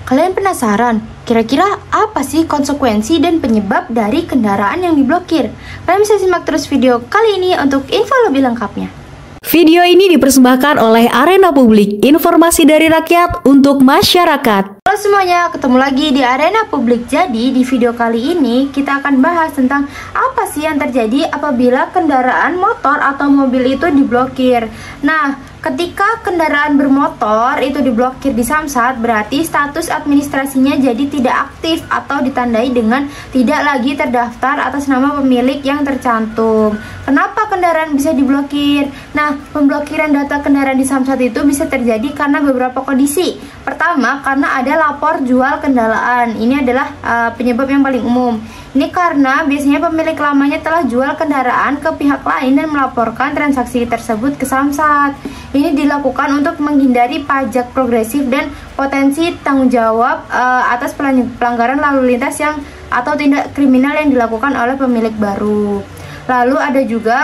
Kalian penasaran, kira-kira apa sih konsekuensi dan penyebab dari kendaraan yang diblokir? Kalian bisa simak terus video kali ini untuk info lebih lengkapnya. Video ini dipersembahkan oleh Arena Publik, informasi dari rakyat untuk masyarakat. Halo semuanya, ketemu lagi di Arena Publik. Jadi di video kali ini kita akan bahas tentang apa sih yang terjadi apabila kendaraan motor atau mobil itu diblokir. Nah, ketika kendaraan bermotor itu diblokir di Samsat, berarti status administrasinya jadi tidak aktif atau ditandai dengan tidak lagi terdaftar atas nama pemilik yang tercantum. Kenapa kendaraan bisa diblokir? Nah, pemblokiran data kendaraan di Samsat itu bisa terjadi karena beberapa kondisi. Pertama, karena ada lapor jual kendaraan. Ini adalah penyebab yang paling umum. Ini karena biasanya pemilik lamanya telah jual kendaraan ke pihak lain dan melaporkan transaksi tersebut ke Samsat. Ini dilakukan untuk menghindari pajak progresif dan potensi tanggung jawab atas pelanggaran lalu lintas atau tindak kriminal yang dilakukan oleh pemilik baru. Lalu ada juga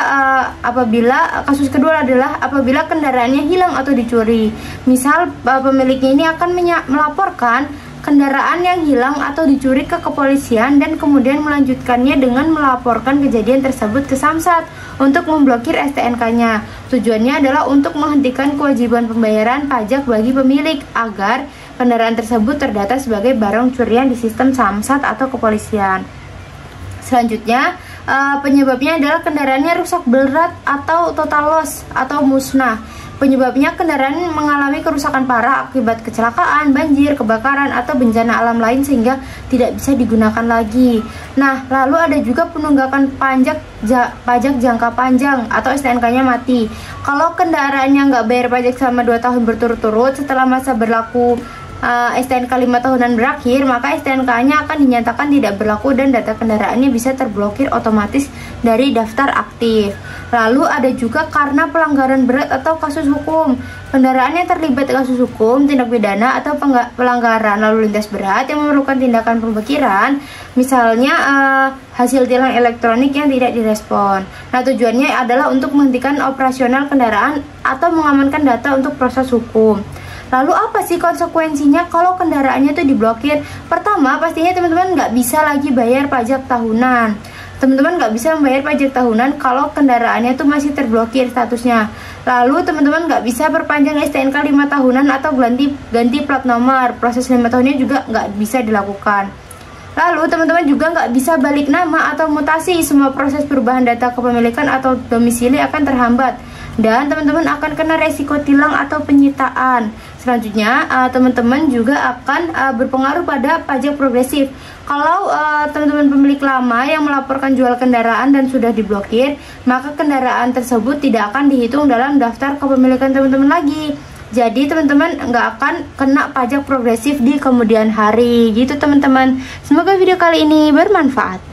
kasus kedua adalah apabila kendaraannya hilang atau dicuri. Misal pemiliknya ini akan melaporkan kendaraan yang hilang atau dicuri ke kepolisian dan kemudian melanjutkannya dengan melaporkan kejadian tersebut ke Samsat untuk memblokir STNK-nya. Tujuannya adalah untuk menghentikan kewajiban pembayaran pajak bagi pemilik agar kendaraan tersebut terdata sebagai barang curian di sistem Samsat atau kepolisian. Selanjutnya, penyebabnya adalah kendaraannya rusak berat atau total loss atau musnah. Penyebabnya kendaraan mengalami kerusakan parah akibat kecelakaan, banjir, kebakaran, atau bencana alam lain sehingga tidak bisa digunakan lagi. Nah, lalu ada juga penunggakan pajak jangka panjang atau STNK-nya mati. Kalau kendaraannya nggak bayar pajak selama 2 tahun berturut-turut setelah masa berlaku STNK 5 tahunan berakhir, maka STNK-nya akan dinyatakan tidak berlaku dan data kendaraannya bisa terblokir otomatis dari daftar aktif. Lalu ada juga karena pelanggaran berat atau kasus hukum. Kendaraan yang terlibat kasus hukum, tindak pidana atau pelanggaran lalu lintas berat yang memerlukan tindakan pemblokiran, misalnya hasil tilang elektronik yang tidak direspon. Nah, tujuannya adalah untuk menghentikan operasional kendaraan atau mengamankan data untuk proses hukum. Lalu apa sih konsekuensinya kalau kendaraannya itu diblokir? Pertama, pastinya teman-teman nggak bisa lagi bayar pajak tahunan. Teman-teman nggak bisa membayar pajak tahunan kalau kendaraannya itu masih terblokir statusnya. Lalu teman-teman nggak bisa perpanjang STNK 5 tahunan atau ganti plat nomor. Proses 5 tahunnya juga nggak bisa dilakukan. Lalu teman-teman juga nggak bisa balik nama atau mutasi. Semua proses perubahan data kepemilikan atau domisili akan terhambat. Dan teman-teman akan kena resiko tilang atau penyitaan. Selanjutnya, teman-teman juga akan berpengaruh pada pajak progresif. Kalau teman-teman pemilik lama yang melaporkan jual kendaraan dan sudah diblokir, maka kendaraan tersebut tidak akan dihitung dalam daftar kepemilikan teman-teman lagi. Jadi teman-teman nggak akan kena pajak progresif di kemudian hari gitu teman-teman. Semoga video kali ini bermanfaat.